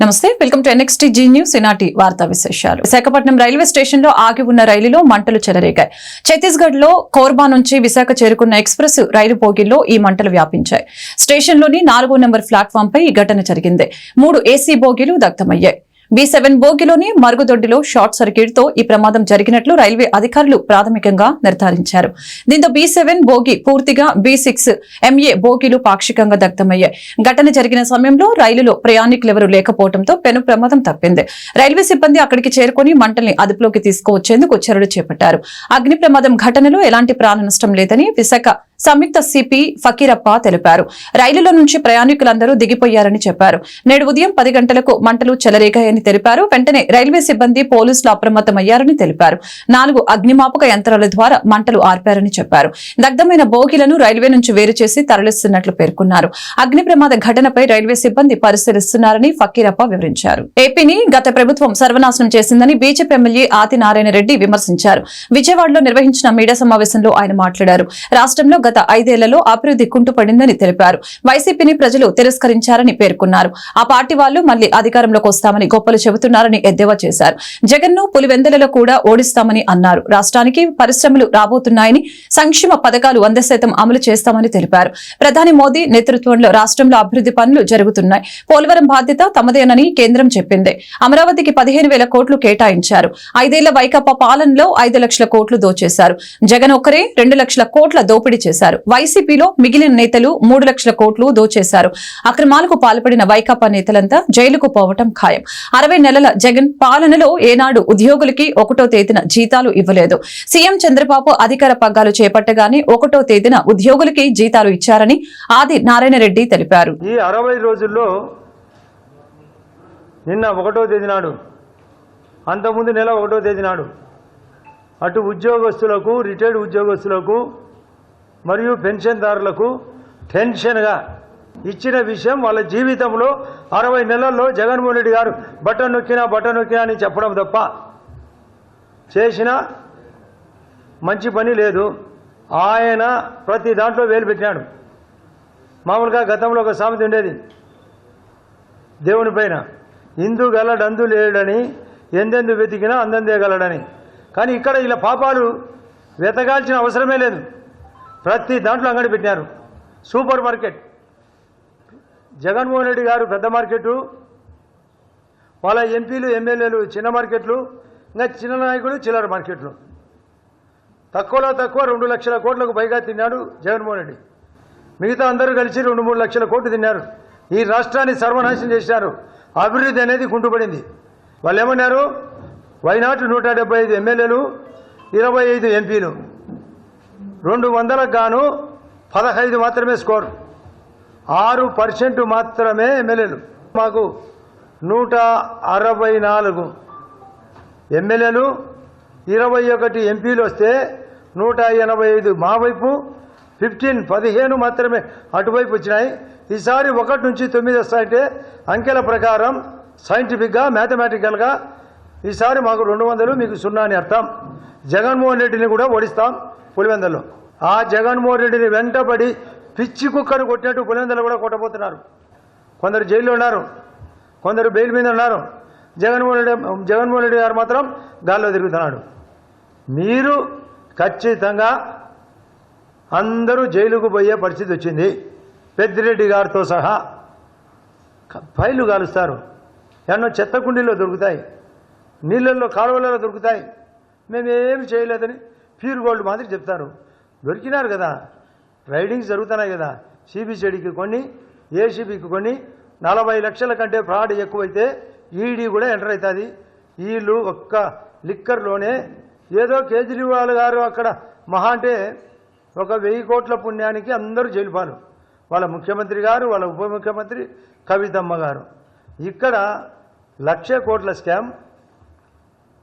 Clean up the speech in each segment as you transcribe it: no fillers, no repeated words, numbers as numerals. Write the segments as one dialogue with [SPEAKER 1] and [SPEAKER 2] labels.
[SPEAKER 1] నమస్తే, welcome to NXT G news. ఈనాటి వార్తా విశేషాలు. విశాఖపట్నం రైల్వే స్టేషన్ లో ఆగి ఉన్న రైలులో మంటలు చెలరేగాయి. ఛత్తీస్గఢ్ లో కోర్బా నుంచి విశాఖ చేరుకున్న ఎక్స్ప్రెస్ రైలు బోగీల్లో ఈ మంటలు వ్యాపించాయి. స్టేషన్ లోని 4వ నెంబర్ ప్లాట్ఫామ్ పై ఈ ఘటన జరిగింది. 3 AC బోగీలు దగ్ధమయ్యాయి. B7 బోగిలోని మరుగుదొడ్డిలో షార్ట్ సర్క్యూట్ తో ఈ ప్రమాదం జరిగినట్లు రైల్వే అధికారులు ప్రాథమికంగా నిర్ధారించారు. దీంతో B7 బోగి పూర్తిగా B6 MA బోగీలు పాక్షికంగా దగ్ధమయ్యాయి. ఘటన జరిగిన సమయంలో రైలులో ప్రయాణికులెవరూ లేకపోవడంతో పెను ప్రమాదం తప్పింది. రైల్వే సిబ్బంది అక్కడికి చేరుకుని మంటల్ని అదుపులోకి తీసుకువచ్చేందుకు చర్యలు చేపట్టారు. అగ్ని ప్రమాదం ఘటనలో ఎలాంటి ప్రాణ నష్టం లేదని విశాఖ సంయుక్త సిపి ఫకీరప్ప తెలిపారు. రైలులో నుంచి ప్రయాణికులందరూ దిగిపోయారని చెప్పారు. నేడు ఉదయం 10 గంటలకు మంటలు చెలరేగాయని తెలిపారు. వెంటనే రైల్వే సిబ్బంది పోలీసులు అప్రమత్తమయ్యారని తెలిపారు. 4 అగ్నిమాపక యంత్రాల ద్వారా మంటలు ఆర్పారని చెప్పారు. దగ్ధమైన బోగీలను రైల్వే నుంచి వేరు చేసి తరలిస్తున్నట్లు పేర్కొన్నారు. అగ్ని ప్రమాద ఘటనపై రైల్వే సిబ్బంది పరిశీలిస్తున్నారని ఫకీరప్ప వివరించారు. ఏపీని గత ప్రభుత్వం సర్వనాశనం చేసిందని బీజేపీ ఎమ్మెల్యే ఆది నారాయణ రెడ్డి విమర్శించారు. విజయవాడలో నిర్వహించిన మీడియా సమావేశంలో ఆయన మాట్లాడారు. రాష్ట్రంలో గత 5 ఏళ్లలో అభివృద్ధి కుంటుపడిందని తెలిపారు. వైసీపీని ప్రజలు తిరస్కరించారని పేర్కొన్నారు. ఆ పార్టీ వాళ్లు మళ్లీ అధికారంలోకి వస్తామని గొప్పలు చెబుతున్నారని ఎద్దేవా చేశారు. జగన్ ను పులివెందులలో కూడా ఓడిస్తామని అన్నారు. రాష్ట్రానికి పరిశ్రమలు రాబోతున్నాయని, సంక్షేమ పథకాలు 100% అమలు చేస్తామని తెలిపారు. ప్రధాని మోదీ నేతృత్వంలో రాష్ట్రంలో అభివృద్ధి పనులు జరుగుతున్నాయి. పోలవరం బాధ్యత తమదేనని కేంద్రం చెప్పింది. అమరావతికి 15,000 కోట్లు కేటాయించారు. 5 ఏళ్ల వైకాపా పాలనలో 5 లక్షల కోట్లు దోచేశారు. జగన్ ఒక్కరే 2 లక్షల కోట్ల దోపిడీ చేశారు. వైసీపీలో మిగిలిన నేతలు 3 లక్షల కోట్లు దోచేశారు. అక్రమాలకు పాల్పడిన వైకాపా నేతలంతా జైలుకు పోవటం ఖాయం. 60 నెలల జగన్ పాలనలో ఏనాడు ఉద్యోగులకి 1వ తేదీన జీతాలు ఇవ్వలేదు. సీఎం చంద్రబాబు అధికార పగ్గాలు చేపట్టగానే 1వ తేదీన ఉద్యోగులకి జీతాలు ఇచ్చారని ఆది నారాయణ రెడ్డి తెలిపారు.
[SPEAKER 2] ఈ 60 రోజుల్లో నిన్న 1వ తేదీ నాడు, అంతకుముందు నెల 1వ తేదీ నాడు అటు ఉద్యోగస్తులకు, రిటైర్డ్ ఉద్యోగస్తులకు మరియు పెన్షన్దారులకు టెన్షన్గా ఇచ్చిన విషయం వాళ్ళ జీవితంలో 60 నెలల్లో జగన్మోహన్ రెడ్డి గారు బటన్ నొక్కినా అని చెప్పడం తప్ప చేసిన మంచి పని లేదు. ఆయన ప్రతి దాంట్లో వేలు పెట్టినాడు. మామూలుగా గతంలో ఒక సామెత ఉండేది దేవుని పైన, ఇందు గలడందు లేడని, ఎందెందు వెతికినా అందందే గలడని. కానీ ఇక్కడ ఇలా పాపాలు వెతకాల్సిన అవసరమే లేదు. ప్రతి దాంట్లో అంగడి పెట్టినారు. సూపర్ మార్కెట్, జగన్మోహన్ రెడ్డి గారు పెద్ద మార్కెట్లు, వాళ్ళ ఎంపీలు ఎమ్మెల్యేలు చిన్న మార్కెట్లు, ఇంకా చిన్న నాయకులు చిల్లర మార్కెట్లు. తక్కువలో తక్కువ 2 లక్షల కోట్లకు పైగా తిన్నాడు జగన్మోహన్ రెడ్డి. మిగతా అందరూ కలిసి 2-3 లక్షల కోట్లు తిన్నారు. ఈ రాష్ట్రాన్ని సర్వనాశనం చేశారు. అభివృద్ధి అనేది కుంటుపడింది. వాళ్ళు ఏమన్నారు, వైనాట్ 175 ఎమ్మెల్యేలు, 25 ఎంపీలు, 200కు గాను 15 మాత్రమే స్కోర్, 6% మాత్రమే ఎమ్మెల్యేలు. మాకు 164 ఎమ్మెల్యేలు, 21 ఎంపీలు వస్తే 185 మా వైపు, 15 మాత్రమే అటువైపు వచ్చినాయి. ఈసారి 1 నుంచి 9 వస్తాయంటే అంకెల ప్రకారం సైంటిఫిక్గా, మ్యాథమెటికల్గా ఈసారి మాకు 200, మీకు 0 అని అర్థం. జగన్మోహన్ రెడ్డిని కూడా ఓడిస్తాం పులివెందులో. ఆ జగన్మోహన్ రెడ్డిని వెంటబడి పిచ్చి కుక్కను కొట్టినట్టు పులివెందులో కూడా కొట్టబోతున్నారు. కొందరు జైల్లో ఉన్నారు, కొందరు బెయిల్ మీద ఉన్నారు. జగన్మోహన్ రెడ్డి గారు మాత్రం గాల్లో తిరుగుతున్నాడు. మీరు ఖచ్చితంగా అందరూ జైలుకు పోయే పరిస్థితి వచ్చింది. పెద్దిరెడ్డి గారితో సహా ఫైళ్లు కాలుస్తారు. ఎన్నో చెత్త కుండీల్లో దొరుకుతాయి, నీళ్ళల్లో కాలువలలో దొరుకుతాయి. మేమేమి చేయలేదని ప్యూర్ గోల్డ్ మాదిరి చెప్తారు. దొరికినారు కదా, రైడింగ్స్ జరుగుతున్నాయి కదా. సిబిసిడికి కొన్ని, ఏసీబీకి కొన్ని. 40 లక్షల కంటే ఫ్రాడ్ ఎక్కువైతే ఈడీ కూడా ఎంటర్ అవుతుంది. వీళ్ళు ఒక్క లిక్కర్లోనే ఏదో కేజ్రీవాల్ గారు అక్కడ మహా అంటే 1,000 కోట్ల పుణ్యానికి అందరూ జైలుపాలు. వాళ్ళ ముఖ్యమంత్రి గారు, వాళ్ళ ఉప ముఖ్యమంత్రి కవితమ్మ గారు. ఇక్కడ 1,00,000 కోట్ల స్కామ్,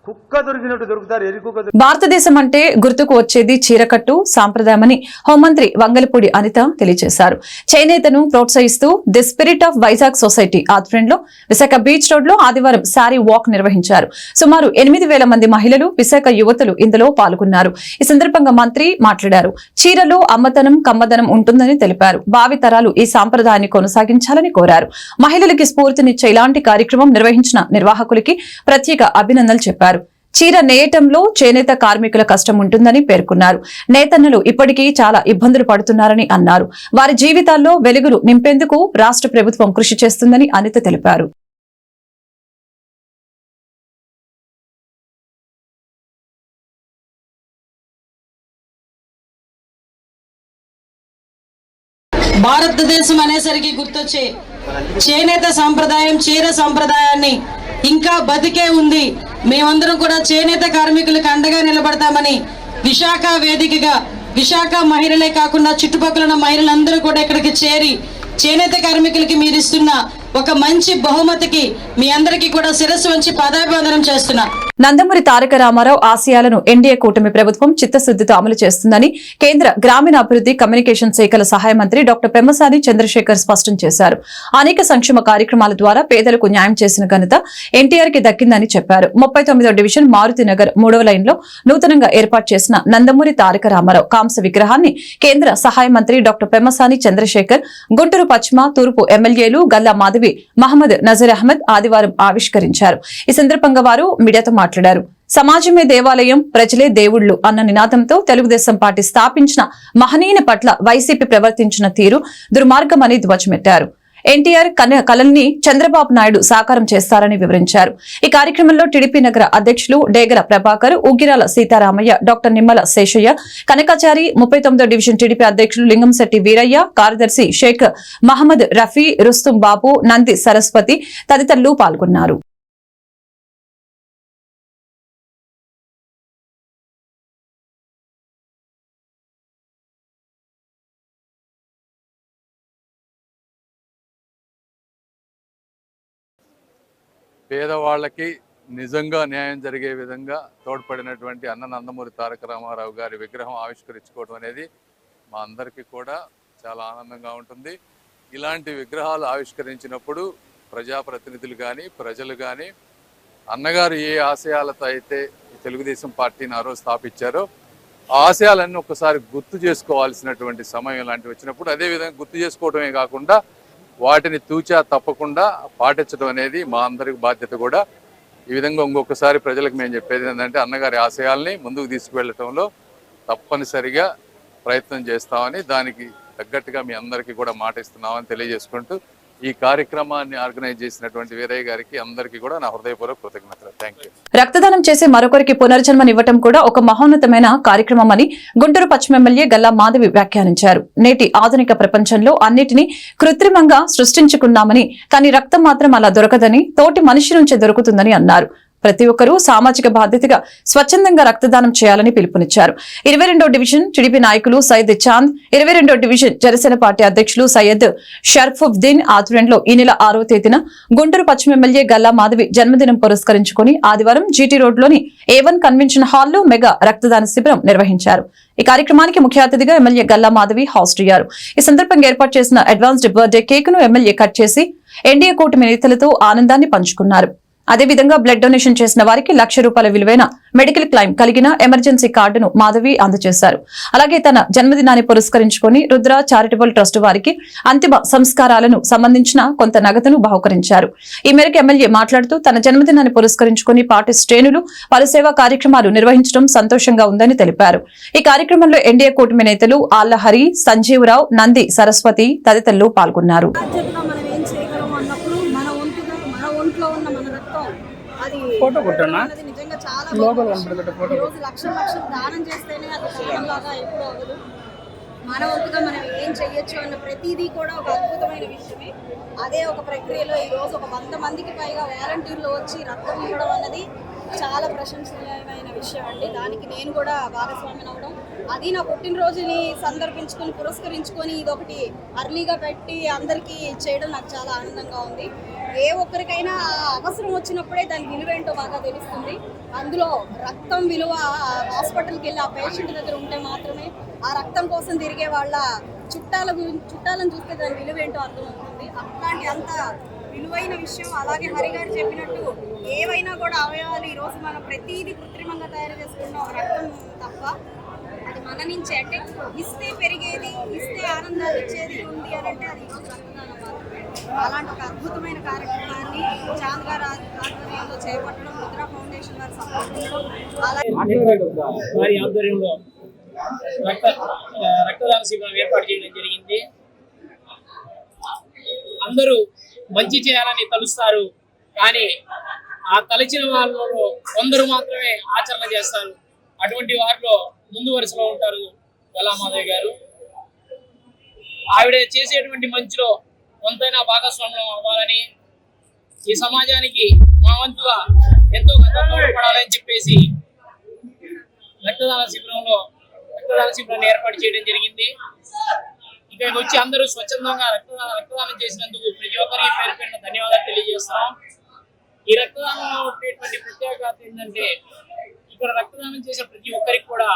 [SPEAKER 2] కుక్క దొరికినట్టు దొరుకుతారు, ఎరి కుక్క
[SPEAKER 1] భారతదేశం అంటే గుర్తుకు వచ్చేది చీరకట్టు సాంప్రదాయమని హోంమంత్రి వంగలపూడి అనిత తెలియజేశారు. చేనేతను ప్రోత్సహిస్తూ the spirit of Vizag society ఆధ్వర్యంలో విశాఖ బీచ్ రోడ్ లో ఆదివారం శారీ వాక్ నిర్వహించారు. సుమారు 8,000 మంది మహిళలు, విశాఖ యువతులు ఇందులో పాల్గొన్నారు. ఈ సందర్భంగా మంత్రి మాట్లాడారు. చీరలో అమ్మతనం, కమ్మదనం ఉంటుందని తెలిపారు. భావితరాలు ఈ సాంప్రదాయాన్ని కొనసాగించాలని కోరారు. మహిళలకి స్ఫూర్తినిచ్చే ఇలాంటి కార్యక్రమం నిర్వహించిన నిర్వాహకులకి ప్రత్యేక అభినందనలు చెప్పారు. చీర నేయటంలో చేనేత కార్మికుల కష్టం ఉంటుందని పేర్కొన్నారు. నేతన్నలు ఇప్పటికీ చాలా ఇబ్బందులు పడుతున్నారని అన్నారు. వారి జీవితాల్లో వెలుగులు నింపేందుకు రాష్ట్ర ప్రభుత్వం కృషి చేస్తుందని అనిత తెలిపారు.
[SPEAKER 3] భారతదేశం అనేసరికి గుర్తొచ్చే చేనేత సాంప్రదాయం, చీర సాంప్రదాయాన్ని ఇంకా బతికే ఉంది. మేమందరం కూడా చేనేత కార్మికులకు అండగా నిలబడతామని విశాఖ వేదికగా విశాఖ మహిళలే కాకుండా చుట్టుపక్కల ఉన్న మహిళలందరూ కూడా ఇక్కడికి చేరి చేనేత కార్మికులకి మీరు ఇస్తున్న ఒక మంచి బహుమతికి మీ అందరికీ కూడా శిరస్సు వంచి పాదాభివందనం చేస్తున్నా.
[SPEAKER 1] నందమూరి తారక రామారావు ఆశయాలను ఎన్డీఏ కూటమి ప్రభుత్వం చిత్తశుద్దితో అమలు చేస్తుందని కేంద్ర గ్రామీణాభివృద్ధి కమ్యూనికేషన్ శాఖల సహాయ మంత్రి డాక్టర్ పెమ్మసాని చంద్రశేఖర్ స్పష్టం చేశారు. అనేక సంక్షేమ కార్యక్రమాల ద్వారా పేదలకు న్యాయం చేసిన ఘనత ఎన్టీఆర్ కి దక్కిందని చెప్పారు. 39వ డివిజన్ మారుతినగర్ 3వ లైన్ లో నూతనంగా ఏర్పాటు చేసిన నందమూరి తారక రామారావు కాంస్య విగ్రహాన్ని కేంద్ర సహాయ మంత్రి డాక్టర్ పెమ్మసాని చంద్రశేఖర్, గుంటూరు పశ్చిమ తూర్పు ఎమ్మెల్యేలు గల్లా మాధవి, మహమ్మద్ నజీర్ అహ్మద్ ఆదివారం ఆవిష్కరించారు. ఈ సందర్భంగా వారు మీడియాతో మాట్లాడారు. సమాజమే దేవాలయం, ప్రజలే దేవుళ్లు అన్న నినాదంతో తెలుగుదేశం పార్టీ స్థాపించిన మహనీయుని పట్ల వైసీపీ ప్రవర్తించిన తీరు దుర్మార్గమని ధ్వజమెత్తారు. ఎన్టీఆర్ కలల్ని చంద్రబాబు నాయుడు సాకారం చేస్తారని వివరించారు. ఈ కార్యక్రమంలో టీడీపీ నగర అధ్యక్షులు డేగర ప్రభాకర్, ఉగిరాల సీతారామయ్య, డాక్టర్ నిమ్మల శేషయ్య, కనకాచారి, 39వ డివిజన్ టీడీపీ అధ్యక్షులు లింగంశెట్టి వీరయ్య, కార్యదర్శి షేక్ మహమ్మద్ రఫీ, రుస్తుం బాబు, నంది సరస్వతి తదితరులు పాల్గొన్నారు.
[SPEAKER 4] పేదవాళ్ళకి నిజంగా న్యాయం జరిగే విధంగా తోడ్పడినటువంటి అన్న నందమూరి తారక రామారావు గారి విగ్రహం ఆవిష్కరించుకోవడం అనేది మా అందరికీ కూడా చాలా ఆనందంగా ఉంటుంది. ఇలాంటి విగ్రహాలు ఆవిష్కరించినప్పుడు ప్రజాప్రతినిధులు కానీ ప్రజలు కానీ అన్నగారు ఏ ఆశయాలతో అయితే తెలుగుదేశం పార్టీని ఆ రోజు స్థాపించారో ఆ ఆశయాలన్నీ ఒకసారి గుర్తు చేసుకోవాల్సినటువంటి సమయం ఇలాంటివి వచ్చినప్పుడు అదేవిధంగా గుర్తు చేసుకోవడమే కాకుండా వాటిని తూచా తప్పకుండా పాటించడం అనేది మా అందరికి బాధ్యత కూడా. ఈ విధంగా ఇంకొకసారి ప్రజలకు మేము చెప్పేది ఏంటంటే అన్నగారి ఆశయాల్ని ముందుకు తీసుకువెళ్ళటంలో తప్పనిసరిగా ప్రయత్నం చేస్తామని, దానికి తగ్గట్టుగా మీ అందరికీ కూడా మాట ఇస్తున్నామని తెలియజేసుకుంటూ ఈ కార్యక్రమాన్ని ఆర్గనైజ్ చేసినటువంటి వీరయ్య గారికి అందరికీ కూడా నా హృదయపూర్వక కృతజ్ఞతలు. Thank you.
[SPEAKER 1] రక్తదానం చేసి మరొకరికి పునర్జన్మనివ్వటం కూడా ఒక మహోన్నతమైన కార్యక్రమమని గుంటూరు పశ్చిమ ఎమ్మెల్యే గల్లా మాధవి వ్యాఖ్యానించారు. నేటి ఆధునిక ప్రపంచంలో అన్నిటినీ కృత్రిమంగా సృష్టించుకున్నామని, కానీ రక్తం మాత్రం అలా దొరకదని, తోటి మనిషి నుంచే దొరుకుతుందని అన్నారు. ప్రతి ఒక్కరూ సామాజిక బాధ్యతగా స్వచ్ఛందంగా రక్తదానం చేయాలని పిలుపునిచ్చారు. 22వ డివిజన్ టీడీపీ నాయకులు సయ్యద్ చాంద్, 22వ డివిజన్ జనసేన పార్టీ అధ్యక్షులు సయ్యద్ షర్ఫుద్దీన్ ఆధ్వర్యంలో ఈ నెల 6వ తేదీన గుంటూరు పశ్చిమ ఎమ్మెల్యే గల్లా మాధవి జన్మదినం పురస్కరించుకుని ఆదివారం జీటీ రోడ్లోని A1 కన్వెన్షన్ హాల్లో మెగా రక్తదాన శిబిరం నిర్వహించారు. ఈ కార్యక్రమానికి ముఖ్య అతిథిగా ఎమ్మెల్యే గల్లా మాధవి హాజరయ్యారు. ఈ సందర్భంగా ఏర్పాటు చేసిన అడ్వాన్స్డ్ బర్త్డే కేక్ ను ఎమ్మెల్యే కట్ చేసి ఎన్డీఏ కూటమి నేతలతో ఆనందాన్ని పంచుకున్నారు. అదేవిధంగా బ్లడ్ డొనేషన్ చేసిన వారికి ₹1,00,000 విలువైన మెడికల్ క్లెయిమ్ కలిగిన ఎమర్జెన్సీ కార్డును మాధవి అందజేశారు. అలాగే తన జన్మదినాన్ని పురస్కరించుకుని రుద్ర చారిటబుల్ ట్రస్ట్ వారికి అంతిమ సంస్కారాలను సంబంధించిన కొంత నగదును బహుకరించారు. ఈ మేరకు ఎమ్మెల్యే మాట్లాడుతూ తన జన్మదినాన్ని పురస్కరించుకుని పార్టీ శ్రేణులు పలు సేవా కార్యక్రమాలు నిర్వహించడం సంతోషంగా ఉందని తెలిపారు. ఈ కార్యక్రమంలో ఎన్డీఏ కూటమి నేతలు ఆళ్లహరి, సంజీవరావు, నంది సరస్వతి తదితరులు పాల్గొన్నారు.
[SPEAKER 5] ఫోటో కొట్టనా
[SPEAKER 3] నిజంగా చాలా రోజు లక్షలు దానం చేస్తేనే అది దానంలాగా ఎప్పుడు అవ్వదు. మన వంతుగా మనం ఏం చెయ్యొచ్చు అన్న ప్రతిదీ కూడా ఒక అద్భుతమైన విషయమే. అదే ఒక ప్రక్రియలో ఈ రోజు ఒక 100 మందికి పైగా వాలంటీర్లు వచ్చి రక్తం ఇవ్వడం అన్నది చాలా ప్రశంసనీయమైన విషయం అండి. దానికి నేను కూడా భాగస్వామ్యం అవ్వడం,
[SPEAKER 6] అది నా పుట్టినరోజుని సందర్భించుకొని పురస్కరించుకొని ఇదొకటి అర్లీగా పెట్టి అందరికీ చేయడం నాకు చాలా ఆనందంగా ఉంది. ఏ ఒక్కరికైనా అవసరం వచ్చినప్పుడే దాని విలువ ఏంటో బాగా తెలుస్తుంది. అందులో రక్తం విలువ హాస్పిటల్కి వెళ్ళి ఆ పేషెంట్ దగ్గర ఉంటే మాత్రమే ఆ రక్తం కోసం తిరిగే వాళ్ళ చుట్టాలను చూస్తే దాని విలువ ఏంటో అర్థమవుతుంది. అట్లాంటి అంత విలువైన విషయం. అలాగే హరిగారు చెప్పినట్టు ఏవైనా కూడా అవయవాలు ఈరోజు మనం ప్రతిదీ కృత్రిమంగా తయారు చేసుకున్న రక్తం తప్ప అది మన నుంచే, అంటే ఇస్తే పెరిగేది, ఇస్తే ఆనందాలు ఇచ్చేది ఉంది అని అంటే అది ఈరోజు రక్తదానం మాత్రమే. అలాంటి ఒక అద్భుతమైన కార్యక్రమాన్ని చాంద్ గారు ఆధ్వర్యంలో చేపట్టడం, ముద్రా ఫౌండేషన్ వారి సపోర్టింగ్లో, అలాగే
[SPEAKER 5] వారి ఆధ్వర్యంలో రక్తదాన శిబిరం ఏర్పాటు చేయడం జరిగింది. అందరూ మంచి చేయాలని తలుస్తారు, కానీ ఆ తలచిన వాళ్ళలో కొందరు మాత్రమే ఆచరణ చేస్తారు. అటువంటి వారిలో ముందు వరుసలో ఉంటారు గల్లామాధవి గారు. ఆవిడ చేసేటువంటి మంచిలో కొంతైనా భాగస్వామ్యం అవ్వాలని, ఈ సమాజానికి మా వంతుగా ఎంతో కొంత తోడ్పడాలని చెప్పేసి రక్తదాన శిబిరాన్ని ఏర్పాటు చేయడం జరిగింది. ఇక్కడికి వచ్చి అందరూ స్వచ్ఛందంగా రక్తదానం చేసినందుకు ప్రతి ఒక్కరికి పేరు పేరున ధన్యవాదాలు తెలియజేస్తున్నాం. ఈ రక్తదానంలో ఉండేటువంటి ప్రత్యేకత ఏంటంటే ఇక్కడ రక్తదానం చేసే ప్రతి ఒక్కరికి కూడా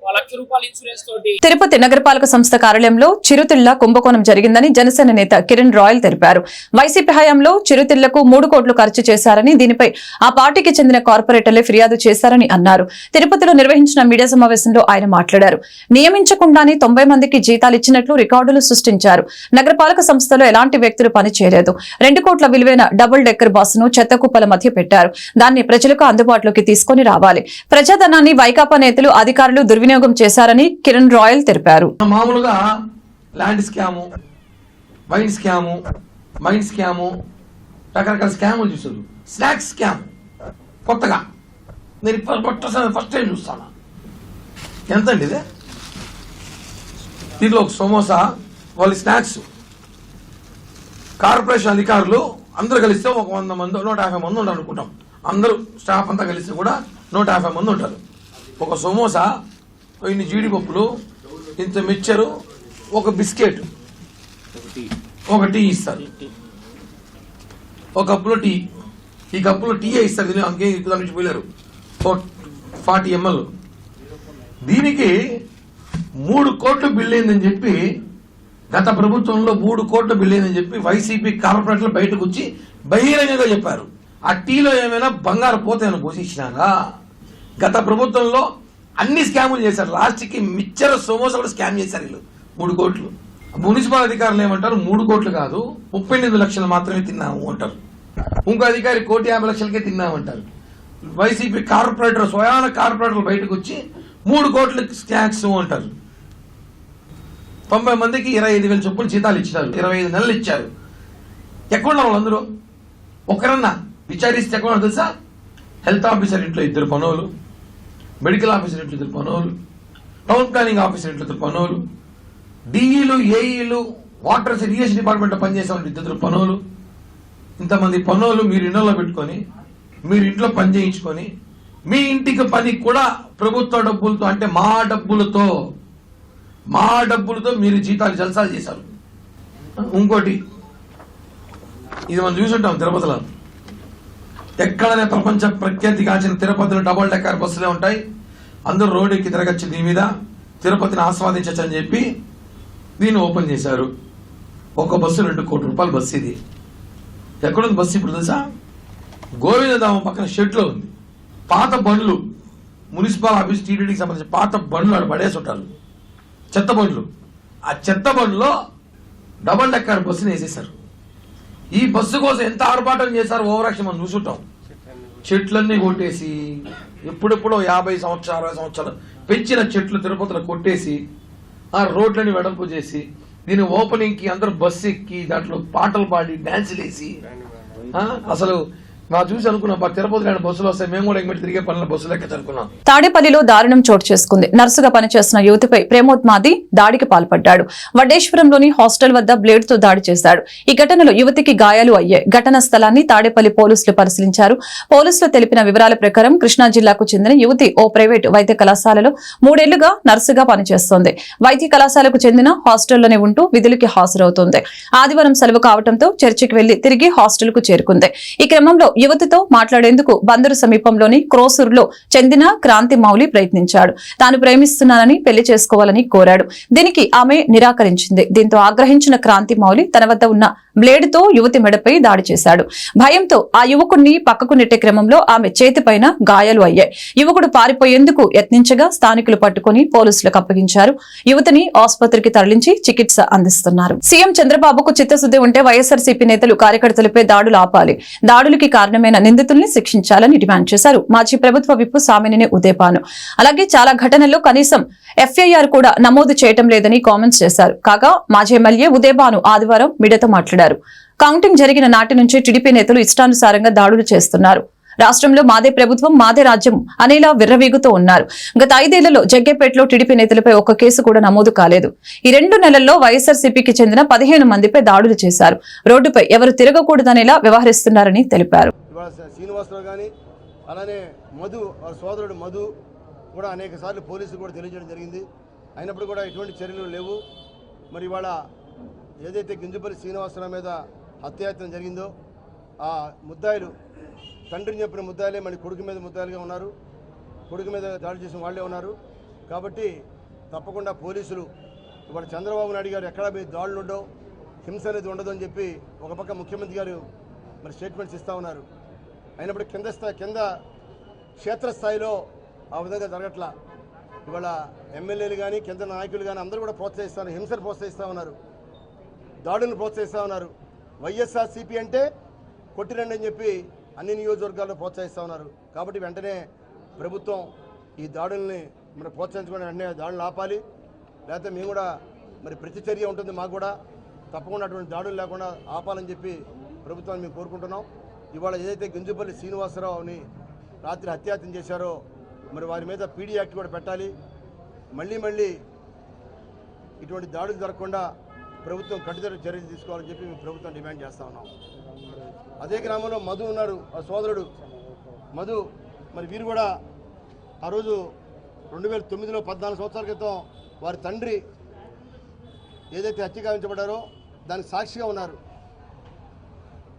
[SPEAKER 5] ₹1,00,000 ఇన్సూరెన్స్ తోటి.
[SPEAKER 1] తిరుపతి నగరపాలక సంస్థ కార్యాలయంలో చిరుతిళ్ల కుంభకోణం జరిగిందని జనసేన నేత కిరణ్ రాయల్ తెలిపారు. వైసీపీ హయాంలో చిరుతిళ్లకు 3 కోట్లు ఖర్చు చేశారని, దీనిపై ఆ పార్టీకి చెందిన కార్పొరేటర్లే ఫిర్యాదు చేశారని అన్నారు. తిరుపతిలో నిర్వహించిన మీడియా సమావేశంలో ఆయన మాట్లాడారు. నియమించకుండానే 90 మందికి జీతాలు ఇచ్చినట్లు రికార్డులు సృష్టించారు. నగరపాలక సంస్థలో ఎలాంటి వ్యక్తులు పనిచేయలేదు. 2 కోట్ల విలువైన డబుల్ డెక్కర్ బస్సును చెత్త కుప్పల మధ్య పెట్టారు. దాన్ని ప్రజలకు అందుబాటులోకి తీసుకొని రావాలి. ప్రజాధనాన్ని వైకాపా నేతలు, అధికారులు దుర్వినియోగం చేశారని కిరణ్ రాయల్ తెలిపారు.
[SPEAKER 7] మామూలుగా land scam, wine scam, mind scam, రకరకాల స్కాములు చూసారు. స్నాక్స్ స్కామ్ కొత్తగా నేను ఫస్ట్ టైం చూస్తాను. ఎంతండి ఇదే? దీనిలో ఒక సమోసా, వాళ్ళ స్నాక్స్, కార్పొరేషన్ అధికారులు అందరూ కలిస్తే ఒక 100 మంది 150 మంది ఉంటారు అనుకుంటాం. అందరూ స్టాఫ్ అంతా కలిస్తే కూడా 150 మంది ఉంటారు. ఒక సమోసా, ఇన్ని జీడిపప్పులు, ఇంత మిక్చరు, ఒక బిస్కెట్, ఒక టీ ఇస్తారు. ఒక కప్పులో టీ, ఈ కప్పులో టీ ఇస్తారు. అంకే దాని నుంచి పోయారు 40 ml. దీనికి 3 కోట్ల బిల్ అయిందని చెప్పి, గత ప్రభుత్వంలో 3 కోట్ల బిల్ అయిందని చెప్పి వైసీపీ కార్పొరేటర్లు బయటకు వచ్చి బహిరంగంగా చెప్పారు. ఆ టీలో ఏమైనా బంగారు పోతాయని పోషించినాగా. గత ప్రభుత్వంలో అన్ని స్కాములు చేశారు. లాస్ట్కి మిక్చర్ సమోసా కూడా స్కామ్ చేశారు వీళ్ళు. 3 కోట్లు. మున్సిపల్ అధికారులు ఏమంటారు, 3 కోట్లు కాదు 38 లక్షలు మాత్రమే తిన్నాము అంటారు. ఇంకో అధికారి 1,50,00,000కే తిన్నామంటారు. వైసీపీ కార్పొరేటర్, స్వయాన కార్పొరేటర్లు బయటకు వచ్చి 3 కోట్ల స్నాక్స్ అంటారు. 90 మందికి 25,000 చొప్పున జీతాలు ఇచ్చారు. 25 నెలలు ఇచ్చారు. ఎక్కడున్నారు వాళ్ళందరూ? ఒకరన్నా విచారిస్తే ఎక్కడ తెలుసా? హెల్త్ ఆఫీసర్ ఇంట్లో 2 పనులు, మెడికల్ ఆఫీసర్ ఇంట్లో 2 పనులు, టౌన్ ప్లానింగ్ ఆఫీసర్ ఇంట్లో 2 పనులు, డిఈలు, ఏఈలు, వాటర్ ఇరిగేషన్ డిపార్ట్మెంట్ పనిచేసే వాళ్ళు 2 పనులు. ఇంతమంది పనులు మీరు ఇళ్లలో పెట్టుకొని, మీరు ఇంట్లో పని చేయించుకొని, మీ ఇంటికి పని కూడా ప్రభుత్వ డబ్బులతో, అంటే మా డబ్బులతో మీరు జీతాలు జల్సాలు చేశారు. ఇంకోటి, ఇది మనం చూసుంటాం తిరుపతిలో. ఎక్కడనే ప్రపంచ ప్రఖ్యాతి కాచిన తిరుపతిలో డబుల్ డెక్కర్ బస్సులే ఉంటాయి. అందరూ రోడ్ ఎక్కి తిరగచ్చు, దీని మీద తిరుపతిని ఆస్వాదించచ్చు అని చెప్పి దీన్ని ఓపెన్ చేశారు. ఒక బస్సు ₹2 కోట్ల బస్సు. ఇది ఎక్కడుంది బస్సు ఇప్పుడు తెలుసా? గోవిందధామం పక్కన షెడ్లో ఉంది. పాత బండ్లు, మున్సిపల్ ఆఫీస్ టీటీడీకి సంబంధించిన పాత బండ్లు ఆడ పడేసి ఉంటారు, చెత్త బండ్లు. ఆ చెత్త బండ్లో డబుల్ డెక్కర్ బస్సుని వేసేశారు. ఈ బస్సు కోసం ఎంత ఆర్భాటం చేశారు, ఓవరాక్షన్ మనం చూసుంటాం. చెట్లన్నీ కొట్టేసి, ఎప్పుడెప్పుడో 50 సంవత్సరాలు 60 సంవత్సరాలు పెంచిన చెట్లు తిరుపతిలో కొట్టేసి, ఆ రోడ్లని వెడల్పు చేసి, దీని ఓపెనింగ్ కి అందరూ బస్సు ఎక్కి దాంట్లో పాటలు పాడి డాన్సులు వేసి, అసలు నా చూసి అనుకున్నాం తిరుపతి బస్సులు వస్తాయి, మేము కూడా ఎక్కడికి తిరిగే పనుల బస్సులు ఎక్కచ్చు అనుకున్నాం.
[SPEAKER 1] తాడేపల్లిలో దారుణం చోటు చేసుకుంది. నర్సుగా పనిచేస్తున్న యువతిపై ప్రేమోత్మాది దాడికి పాల్పడ్డాడు. వడ్డేశ్వరంలోని హాస్టల్ వద్ద బ్లేడ్ తో దాడి చేశాడు. ఈ ఘటనలో యువతికి గాయాలు అయ్యాయి. ఘటనా స్థలాన్ని తాడేపల్లి పోలీసులు పరిశీలించారు. పోలీసులు తెలిపిన వివరాల ప్రకారం కృష్ణా జిల్లాకు చెందిన యువతి ఓ ప్రైవేటు వైద్య కళాశాలలో 3 ఏళ్లుగా నర్సుగా పనిచేస్తోంది. వైద్య కళాశాలకు చెందిన హాస్టల్లోనే ఉంటూ విధులకి హాజరవుతోంది. ఆదివారం సెలవు కావడంతో చర్చికి వెళ్లి తిరిగి హాస్టల్ కు చేరుకుంది. ఈ క్రమంలో యువతితో మాట్లాడేందుకు బందరు సమీపంలోని క్రోసూరులో చెందిన క్రాంతి మౌలి ప్రయత్నించాడు. తాను ప్రేమిస్తున్నానని పెళ్లి చేసుకోవాలని కోరాడు. దీనికి ఆమె నిరాకరించింది. దీంతో ఆగ్రహించిన క్రాంతి మౌలి తన వద్ద ఉన్న బ్లేడ్ తో యువతి మెడపై దాడి చేశాడు. భయంతో ఆ యువకుడిని పక్కకు నెట్టే క్రమంలో ఆమె చేతిపైన గాయాలు అయ్యాయి. యువకుడు పారిపోయేందుకు యత్నించగా స్థానికులు పట్టుకుని పోలీసులకు అప్పగించారు. యువతిని ఆసుపత్రికి తరలించి చికిత్స అందిస్తున్నారు. సీఎం చంద్రబాబుకు చిత్తశుద్ధి ఉంటే వైఎస్ఆర్సీపీ నేతలు కార్యకర్తలపై దాడులు ఆపాలి. దాడులకి కారణమైన నిందితుల్ని శిక్షించాలని డిమాండ్ చేశారు. మాజీ ప్రభుత్వ విప్ సామినేని ఉదయభాను. అలాగే చాలా ఘటనల్లో కనీసం ఎఫ్ఐఆర్ కూడా నమోదు చేయటం లేదని కామెంట్స్ చేశారు. కాగా మాజీ ఎమ్మెల్యే ఉదయభాను ఆదివారం మీడియాతో మాట్లాడారు. కౌంటింగ్ జరిగిన నాటి నుంచి టీడీపీ నేతలు ఇష్టానుసారంగా దాడులు చేస్తున్నారు. రాష్ట్రంలో మాదే ప్రభుత్వం మాదే రాజ్యం అనేలా విర్రవీగుతూ ఉన్నారు. గత 5 ఏళ్లలో జగ్గేపేటలో టీడీపీ నేతలపై ఒక్క కేసు కూడా నమోదు కాలేదు. ఈ 2 నెలల్లో వైఎస్ఆర్సీపీకి చెందిన 15 మందిపై దాడులు చేశారు. రోడ్డుపై ఎవరు తిరగకూడదనేలా వ్యవహరిస్తున్నారని తెలిపారు.
[SPEAKER 2] శ్రీనివాసరావు గాని అలానే మధు వాళ్ళ సోదరుడు మధు కూడా అనేక సార్లు పోలీసులు కూడా తెలియజేయడం జరిగింది. అయినప్పుడు కూడా ఎటువంటి చర్యలు లేవు. మరి ఇవాళ ఏదైతే గింజుపల్లి శ్రీనివాసరావు మీద హత్యాయత్నం జరిగిందో ఆ ముద్దాయిలు తండ్రిని చెప్పిన ముద్దాయిలే మళ్ళీ కొడుకు మీద ముద్దాయిలుగా ఉన్నారు. కొడుకు మీద దాడి చేసిన వాళ్ళే ఉన్నారు. కాబట్టి తప్పకుండా పోలీసులు ఇవాళ చంద్రబాబు నాయుడు గారు ఎక్కడా మీ దాడులు ఉండవు, హింస అనేది ఉండదు అని చెప్పి ఒక పక్క ముఖ్యమంత్రి గారు మరి స్టేట్మెంట్స్ ఇస్తూ ఉన్నారు. అయినప్పుడు కింద క్షేత్రస్థాయిలో ఆ విధంగా జరగట్లా. ఇవాళ ఎమ్మెల్యేలు కానీ కింద నాయకులు కానీ అందరూ కూడా ప్రోత్సహిస్తారు, హింసను ప్రోత్సహిస్తూ ఉన్నారు, దాడులను ప్రోత్సహిస్తూ ఉన్నారు. వైఎస్ఆర్సీపీ అంటే కొట్టిరండి అని చెప్పి అన్ని నియోజకవర్గాల్లో ప్రోత్సహిస్తూ ఉన్నారు. కాబట్టి వెంటనే ప్రభుత్వం ఈ దాడుల్ని మరి ప్రోత్సహించుకుని వెంటనే దాడులు ఆపాలి. లేకపోతే మేము కూడా మరి ప్రతిచర్య ఉంటుంది మాకు కూడా. తప్పకుండా అటువంటి దాడులు లేకుండా ఆపాలని చెప్పి ప్రభుత్వాన్ని మేము కోరుకుంటున్నాం. ఇవాళ ఏదైతే గింజుపల్లి శ్రీనివాసరావుని రాత్రి హత్యాయత్నం చేశారో మరి వారి మీద పీడీ యాక్ట్ కూడా పెట్టాలి. మళ్ళీ ఇటువంటి దాడులు జరగకుండా ప్రభుత్వం కట్టుదిట్ట చర్యలు తీసుకోవాలని చెప్పి మేము ప్రభుత్వం డిమాండ్ చేస్తూ ఉన్నాం. అదే గ్రామంలో మధు ఉన్నారు, ఆ సోదరుడు మధు. మరి వీరు కూడా ఆ రోజు 2009లో 14 సంవత్సరాల క్రితం వారి తండ్రి ఏదైతే హత్య గావించబడ్డారో దానికి సాక్షిగా ఉన్నారు.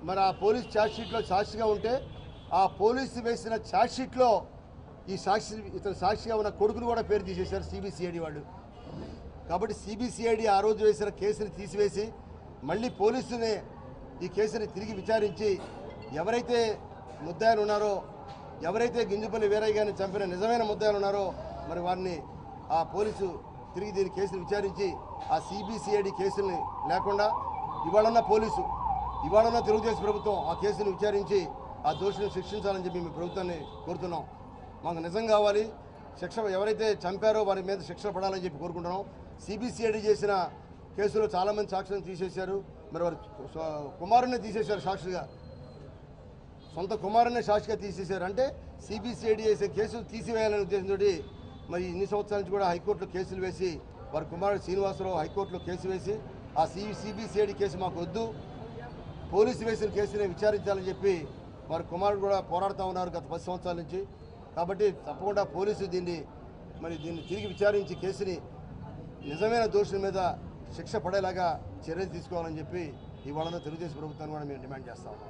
[SPEAKER 2] మరి ఆ పోలీస్ ఛార్జ్షీట్లో సాక్షిగా ఉంటే ఆ పోలీసు వేసిన ఛార్జ్షీట్లో ఇతను సాక్షిగా ఉన్న కొడుకును కూడా పేరు తీసేశారు సిబిసిఐడి వాళ్ళు. కాబట్టి సిబిసిఐడి ఆ రోజు వేసిన కేసుని తీసివేసి మళ్ళీ పోలీసునే ఈ కేసుని తిరిగి విచారించి ఎవరైతే ముద్దాయిలు ఉన్నారో, ఎవరైతే గింజుపల్లి వీరయ్య గారిని చంపిన నిజమైన ముద్దాయిలు ఉన్నారో మరి వారిని ఆ పోలీసు తిరిగి దీని కేసుని విచారించి ఆ సిబిసిఐడి కేసుల్ని లేకుండా ఇవాళన్న పోలీసు, ఇవాళన్న తెలుగుదేశం ప్రభుత్వం ఆ కేసుని విచారించి ఆ దోషులను శిక్షించాలని చెప్పి మేము ప్రభుత్వాన్ని కోరుతున్నాం. మాకు నిజం కావాలి, శిక్ష ఎవరైతే చంపారో వారి మీద శిక్ష పడాలని చెప్పి కోరుకుంటున్నాం. సిబిసిఐడి చేసిన కేసులో చాలామంది సాక్షులను తీసేశారు. మరి వారి కుమారుణ్ణి తీసేశారు సాక్షిగా, సొంత కుమారుణ్ణి సాక్షిగా తీసేశారు. అంటే సిబిసిఐడి చేసే కేసులు తీసివేయాలనే ఉద్దేశంతో మరి ఇన్ని సంవత్సరాల నుంచి కూడా హైకోర్టులో కేసులు వేసి వారి కుమారుడు శ్రీనివాసరావు హైకోర్టులో కేసు వేసి ఆ సిబిసిఐడి కేసు మాకు వద్దు, పోలీసు వేసిన కేసుని విచారించాలని చెప్పి వారి కుమారుడు కూడా పోరాడుతూ ఉన్నారు గత 10 సంవత్సరాల నుంచి. కాబట్టి తప్పకుండా పోలీసు దీన్ని తిరిగి విచారించి కేసుని నిజమైన దోషుల మీద శిక్ష పడేలాగా చర్యలు తీసుకోవాలని చెప్పి ఇవాళ తెలుగుదేశం ప్రభుత్వాన్ని కూడా మేము డిమాండ్ చేస్తా ఉన్నాం.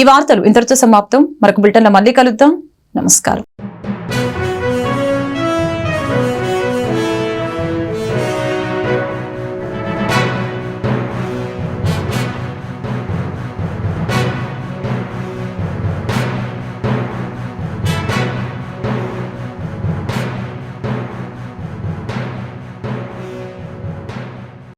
[SPEAKER 1] ఈ వార్తలు ఇంతటితో సమాప్తం. మరొక బులెటిన్లో మళ్ళీ కలుద్దాం. నమస్కారం.